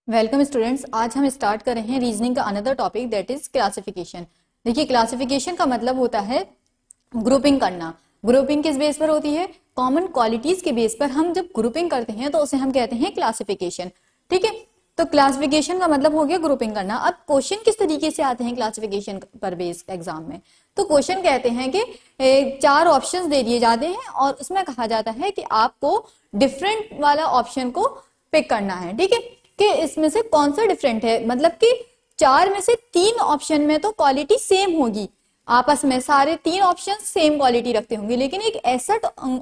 Welcome students. आज हम start कर रहे हैं रीजनिंग का another topic that is classification. देखिए, क्लासिफिकेशन का मतलब होता है ग्रुपिंग करना। ग्रुपिंग किस बेस पर होती है? कॉमन क्वालिटीज के बेस पर हम जब ग्रुपिंग करते हैं तो उसे हम कहते हैं क्लासिफिकेशन। ठीक है, तो क्लासिफिकेशन का मतलब हो गया ग्रुपिंग करना। अब क्वेश्चन किस तरीके से आते हैं क्लासिफिकेशन पर बेस एग्जाम में? तो क्वेश्चन कहते हैं कि 4 ऑप्शंस दे दिए जाते हैं और उसमें कहा जाता है कि आपको डिफरेंट वाला ऑप्शन को पिक करना है। ठीक है, कि इसमें से कौन सा डिफरेंट है, मतलब कि 4 में से 3 ऑप्शन में तो क्वालिटी सेम होगी, आपस में सारे 3 ऑप्शन सेम क्वालिटी रखते होंगे, लेकिन एक ऐसा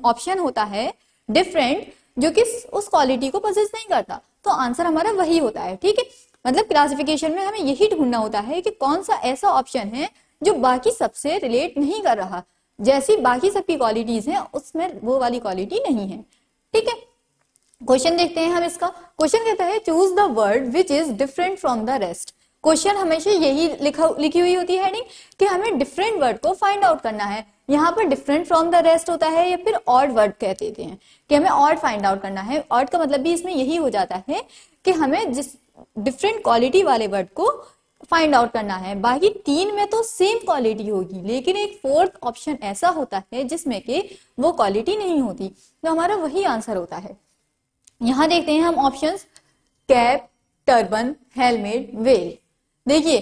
ऑप्शन होता है डिफरेंट जो कि उस क्वालिटी को पोजेस नहीं करता, तो आंसर हमारा वही होता है। ठीक है, मतलब क्लासिफिकेशन में हमें यही ढूंढना होता है कि कौन सा ऐसा ऑप्शन है जो बाकी सबसे रिलेट नहीं कर रहा, जैसी बाकी सबकी क्वालिटीज हैं उसमें वो वाली क्वालिटी नहीं है। ठीक है, क्वेश्चन देखते हैं हम इसका। क्वेश्चन कहता है choose the word which is different from the rest. Question हमेशा यही लिखी हुई होती है हेडिंग कि हमें डिफरेंट वर्ड को फाइंड आउट करना है। यहाँ पर डिफरेंट फ्रॉम द रेस्ट होता है या फिर ऑड वर्ड कह देते हैं कि हमें ऑड फाइंड आउट करना है। ऑड का मतलब भी इसमें यही हो जाता है कि हमें जिस डिफरेंट क्वालिटी वाले वर्ड को फाइंड आउट करना है। बाकी 3 में तो सेम क्वालिटी होगी, लेकिन एक 4th ऑप्शन ऐसा होता है जिसमें कि वो क्वालिटी नहीं होती, तो हमारा वही आंसर होता है। यहां देखते हैं हम options, cap, turban, helmet, well. देखिए,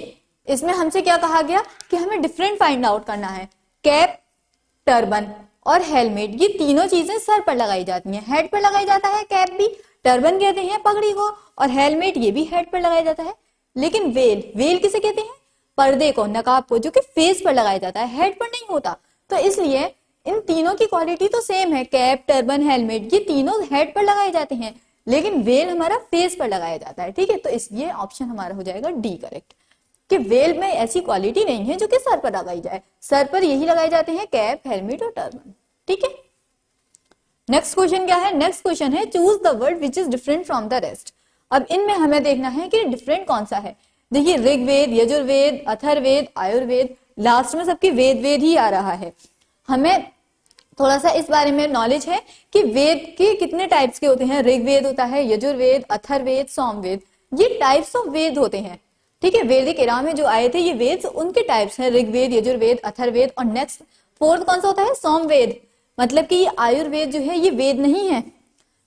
इसमें हमसे क्या कहा गया कि हमें डिफरेंट फाइंड आउट करना है। कैप, टर्बन और हेलमेट ये तीनों चीजें सर पर लगाई जाती हैं। हेड पर लगाई जाता है कैप भी, टर्बन कहते हैं पगड़ी को, और हेलमेट ये भी हेड पर लगाया जाता है। लेकिन वेल, वेल किसे कहते हैं? पर्दे को, नकाब को, जो कि फेस पर लगाया जाता है, हेड पर नहीं होता। तो इसलिए इन तीनों की क्वालिटी तो सेम है, कैप, टर्बन, हेलमेट ये तीनों हेड पर लगाए जाते हैं, लेकिन वेल हमारा फेस पर लगाया जाता है। ठीक है, तो इसलिए ऑप्शन हमारा हो जाएगा डी करेक्ट, कि वेल में ऐसी क्वालिटी नहीं है जो कि सर पर लगाई जाए। सर पर यही लगाए जाते हैं कैप, हेलमेट और टर्बन। ठीक है, नेक्स्ट क्वेश्चन क्या है? नेक्स्ट क्वेश्चन है choose the word which is different from the rest. अब इनमें हमें देखना है कि डिफरेंट कौन सा है। देखिए, ऋग्वेद, यजुर्वेद, अथर्ववेद, आयुर्वेद, लास्ट में सबकी वेद वेद ही आ रहा है। हमें थोड़ा सा इस बारे में नॉलेज है कि वेद के कितने टाइप्स के होते हैं। ऋग्वेद होता है, यजुर्वेद, अथर्ववेद, सामवेद, ये टाइप्स ऑफ वेद होते हैं। ठीक है, वैदिक एरा में जो आए थे ये वेद, उनके टाइप्स हैं, ऋग्वेद, यजुर्वेद, अथर्ववेद। और नेक्स्ट 4th कौन सा होता है? सामवेद, मतलब कि ये आयुर्वेद जो है ये वेद नहीं है,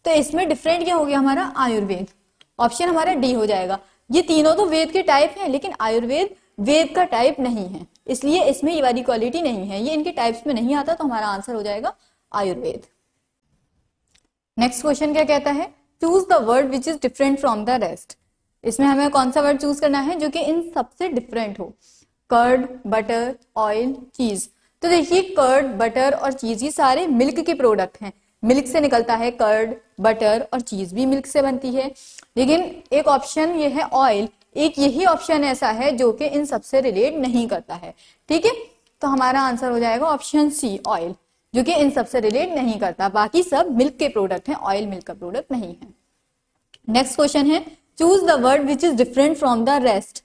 तो इसमें डिफरेंट क्या हो गया हमारा? आयुर्वेद। ऑप्शन हमारा डी हो जाएगा। ये तीनों तो वेद के टाइप हैं, लेकिन आयुर्वेद वेद का टाइप नहीं है, इसलिए इसमें ये वाली क्वालिटी नहीं है, ये इनके टाइप्स में नहीं आता, तो हमारा आंसर हो जाएगा आयुर्वेद। नेक्स्ट क्वेश्चन क्या कहता है? Choose the word which is different from the rest. इसमें हमें कौन सा वर्ड चूज करना है जो कि इन सबसे डिफरेंट हो? कर्ड, बटर, ऑयल, चीज। तो देखिए, कर्ड, बटर और चीज ये सारे मिल्क के प्रोडक्ट हैं। मिल्क से निकलता है कर्ड, बटर और चीज भी मिल्क से बनती है। लेकिन एक ऑप्शन ये है ऑयल, एक यही ऑप्शन ऐसा है जो कि इन सबसे रिलेट नहीं करता है। ठीक है, तो हमारा आंसर हो जाएगा ऑप्शन सी, ऑयल, जो कि इन सबसे रिलेट नहीं करता। बाकी सब मिल्क के प्रोडक्ट हैं, ऑयल मिल्क का प्रोडक्ट नहीं है। नेक्स्ट क्वेश्चन है choose the word which is different from the rest.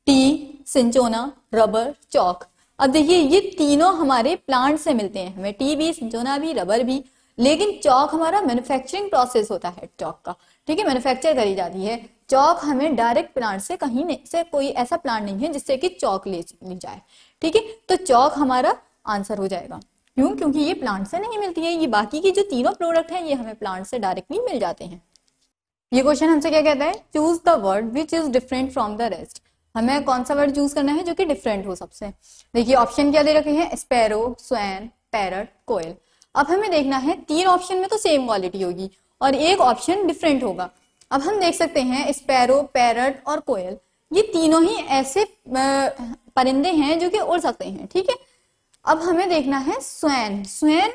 Tea, cinchona, rubber, chalk. अब देखिए, ये तीनों हमारे प्लांट से मिलते हैं, हमें टी भी, सिंचोना भी, रबर भी, लेकिन चौक हमारा मैन्युफैक्चरिंग प्रोसेस होता है चौक का। ठीक है, मैन्युफैक्चर करी जाती है चौक, हमें डायरेक्ट प्लांट से कहीं नहीं से, कोई ऐसा प्लांट नहीं है जिससे कि चौक ली जाए। ठीक है, तो चौक हमारा आंसर हो जाएगा। क्यों? क्योंकि ये प्लांट से नहीं मिलती है, ये बाकी की जो तीनों प्रोडक्ट हैं ये हमें प्लांट से डायरेक्टली मिल जाते हैं। ये क्वेश्चन हमसे क्या कहता है? Choose the word which is different from the rest. हमें कौन सा वर्ड चूज करना है जो कि डिफरेंट हो सबसे। देखिए, ऑप्शन क्या दे रखे हैं? स्पैरो, स्वैन, पैरट, कोयल। अब हमें देखना है 3 ऑप्शन में तो सेम क्वालिटी होगी और एक ऑप्शन डिफरेंट होगा। अब हम देख सकते हैं स्पैरो, पैरट और कोयल ये तीनों ही ऐसे परिंदे हैं जो कि उड़ सकते हैं। ठीक है, अब हमें देखना है स्वैन। स्वैन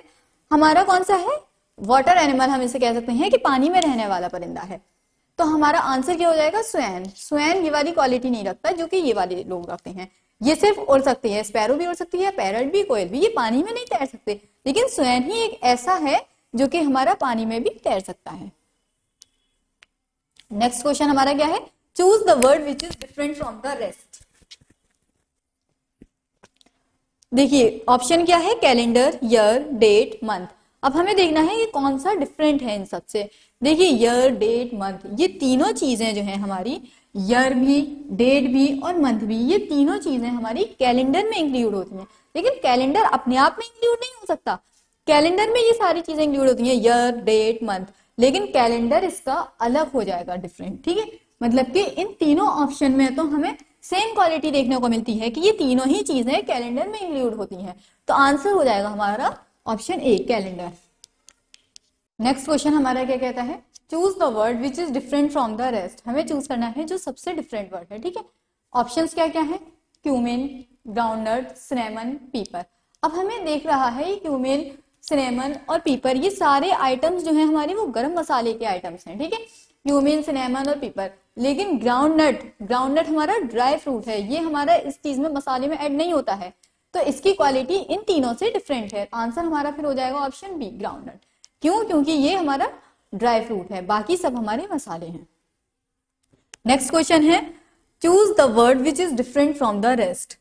हमारा कौन सा है? वाटर एनिमल, हम इसे कह सकते हैं कि पानी में रहने वाला परिंदा है। तो हमारा आंसर क्या हो जाएगा? स्वैन। स्वैन ये वाली क्वालिटी नहीं रखता जो कि ये वाले लोग रखते हैं, ये सिर्फ उड़ सकती है। स्पैरो भी उड़ सकती है, पैरट भी, कोयल भी, ये पानी में नहीं तैर सकते, लेकिन स्वैन ही एक ऐसा है जो कि हमारा पानी में भी तैर सकता है। नेक्स्ट क्वेश्चन हमारा क्या है? Choose the word which is different from the rest. देखिए, ऑप्शन क्या है? Calendar, year, date, month. अब हमें देखना है कि कौन सा डिफरेंट है इन सबसे। देखिए ईयर, डेट, मंथ, ये तीनों चीजें जो है हमारी, ईयर भी, डेट भी और मंथ भी, ये तीनों चीजें हमारी कैलेंडर में इंक्लूड होती हैं। लेकिन कैलेंडर अपने आप में इंक्लूड नहीं हो सकता, कैलेंडर में ये सारी चीजें इंक्लूड होती हैं, ईयर, डेट, मंथ, लेकिन कैलेंडर इसका अलग हो जाएगा, डिफरेंट। ठीक है, मतलब कि इन तीनों ऑप्शन में तो हमें सेम क्वालिटी देखने को मिलती है कि ये तीनों ही चीजें कैलेंडर में इंक्लूड होती हैं। तो आंसर हो जाएगा हमारा option A, calendar. Next question हमारा क्या कहता है, choose the word which is different from the rest. हमें चूज करना है जो सबसे डिफरेंट वर्ड है। ठीक है, ऑप्शंस क्या क्या है, क्यूमिन, ग्राउंडनट, सिनेमन, पीपर। अब हमें देख रहा है क्यूमिन, सिनेमन और पीपर, ये सारे आइटम्स जो है हमारे वो गरम मसाले के आइटम्स हैं। ठीक है, क्यूमिन, सिनेमन और पीपर। लेकिन ग्राउंडनट, ग्राउंडनट हमारा ड्राई फ्रूट है, ये हमारा इस चीज में मसाले में ऐड नहीं होता है, तो इसकी क्वालिटी इन तीनों से डिफरेंट है। आंसर हमारा फिर हो जाएगा ऑप्शन बी, ग्राउंडनट। क्यों? क्योंकि ये हमारा ड्राई फ्रूट है, बाकी सब हमारे मसाले हैं। नेक्स्ट क्वेश्चन है, choose the word which is different from the rest.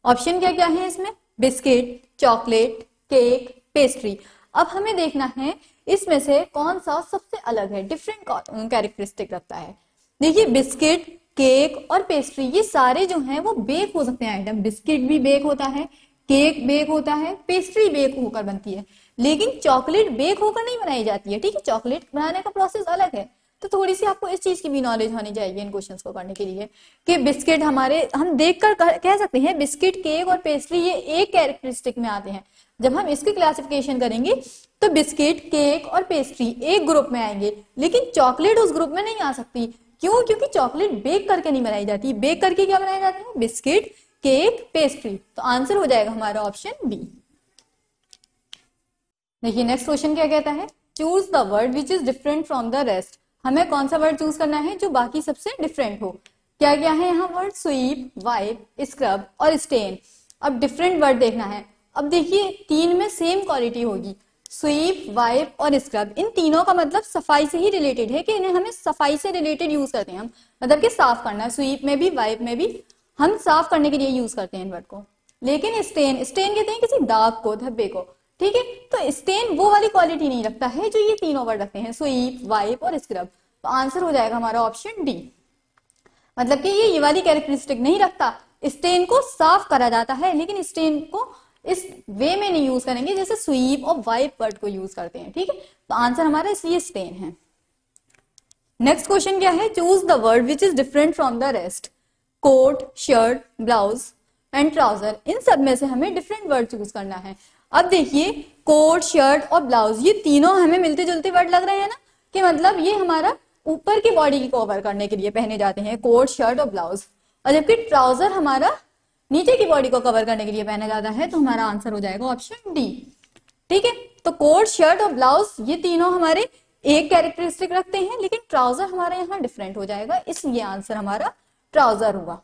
Option क्या क्या है इसमें, बिस्किट, चॉकलेट, केक, पेस्ट्री। अब हमें देखना है इसमें से कौन सा सबसे अलग है, डिफरेंट कैरेक्टरिस्टिक रखता है। देखिए बिस्किट, केक और पेस्ट्री, ये सारे जो हैं वो बेक हो सकते हैं आइटम। बिस्किट भी बेक होता है, केक बेक होता है, पेस्ट्री बेक होकर बनती है, लेकिन चॉकलेट बेक होकर नहीं बनाई जाती है। ठीक है, चॉकलेट बनाने का प्रोसेस अलग है। तो थोड़ी सी आपको इस चीज की भी नॉलेज होनी चाहिए इन क्वेश्चंस को करने के लिए कि बिस्किट हमारे, हम देखकर कह सकते हैं बिस्किट, केक और पेस्ट्री ये एक कैरेक्टरिस्टिक में आते हैं। जब हम इसकी क्लासिफिकेशन करेंगे तो बिस्किट, केक और पेस्ट्री एक ग्रुप में आएंगे, लेकिन चॉकलेट उस ग्रुप में नहीं आ सकती। क्यों? क्योंकि चॉकलेट बेक करके नहीं बनाई जाती। बेक करके क्या बनाया जाता है, बिस्किट, केक, पेस्ट्री। तो आंसर हो जाएगा हमारा ऑप्शन बी। देखिए नेक्स्ट क्वेश्चन क्या कहता है, choose the word which is different from the rest. हमें कौन सा वर्ड चूज करना है जो बाकी सबसे डिफरेंट हो। क्या क्या है यहाँ वर्ड, स्वीप, वाइप, स्क्रब और स्टेन। अब डिफरेंट वर्ड देखना है। अब देखिए तीन में सेम क्वालिटी होगी, स्वीप, वाइप और स्क्रब। इन तीनों का मतलब सफाई से ही रिलेटेड है कि इन्हें हमें सफाई से रिलेटेड यूज करते हैं हम, मतलब कि साफ करना। स्वीप में भी, वाइप में भी हम साफ करने के लिए यूज करते हैं इन वर्ड को। लेकिन स्टेन, स्टेन कहते हैं किसी दाग को, धब्बे को। ठीक है, तो स्टेन वो वाली क्वालिटी नहीं रखता है जो ये तीनों वर्ड रखते हैं, स्वीप, वाइप और स्क्रब। तो आंसर हो जाएगा हमारा ऑप्शन डी, मतलब कि ये वाली कैरेक्टरिस्टिक नहीं रखता। स्टेन को साफ करा जाता है, लेकिन स्टेन को इस वे में नहीं यूज करेंगे जैसे स्वीप और वाइप वर्ड को यूज करते हैं। ठीक है, तो आंसर हमारा इसलिए स्टेन है। नेक्स्ट क्वेश्चन क्या है, choose the word which is different from the rest. Coat, shirt, blouse and trouser, इन सब में से हमें डिफरेंट वर्ड चूज करना है। अब देखिए कोट, शर्ट और ब्लाउज, ये तीनों हमें मिलते जुलते वर्ड लग रहे हैं ना, कि मतलब ये हमारा ऊपर की बॉडी को कवर करने के लिए पहने जाते हैं, कोट, शर्ट और ब्लाउज। और जबकि ट्राउजर हमारा नीचे की बॉडी को कवर करने के लिए पहना जाता है। तो हमारा आंसर हो जाएगा ऑप्शन डी। ठीक है, तो कोट, शर्ट और ब्लाउज ये तीनों हमारे एक कैरेक्टरिस्टिक रखते हैं, लेकिन ट्राउजर हमारे यहाँ डिफरेंट हो जाएगा, इसलिए आंसर हमारा ट्राउजर हुआ।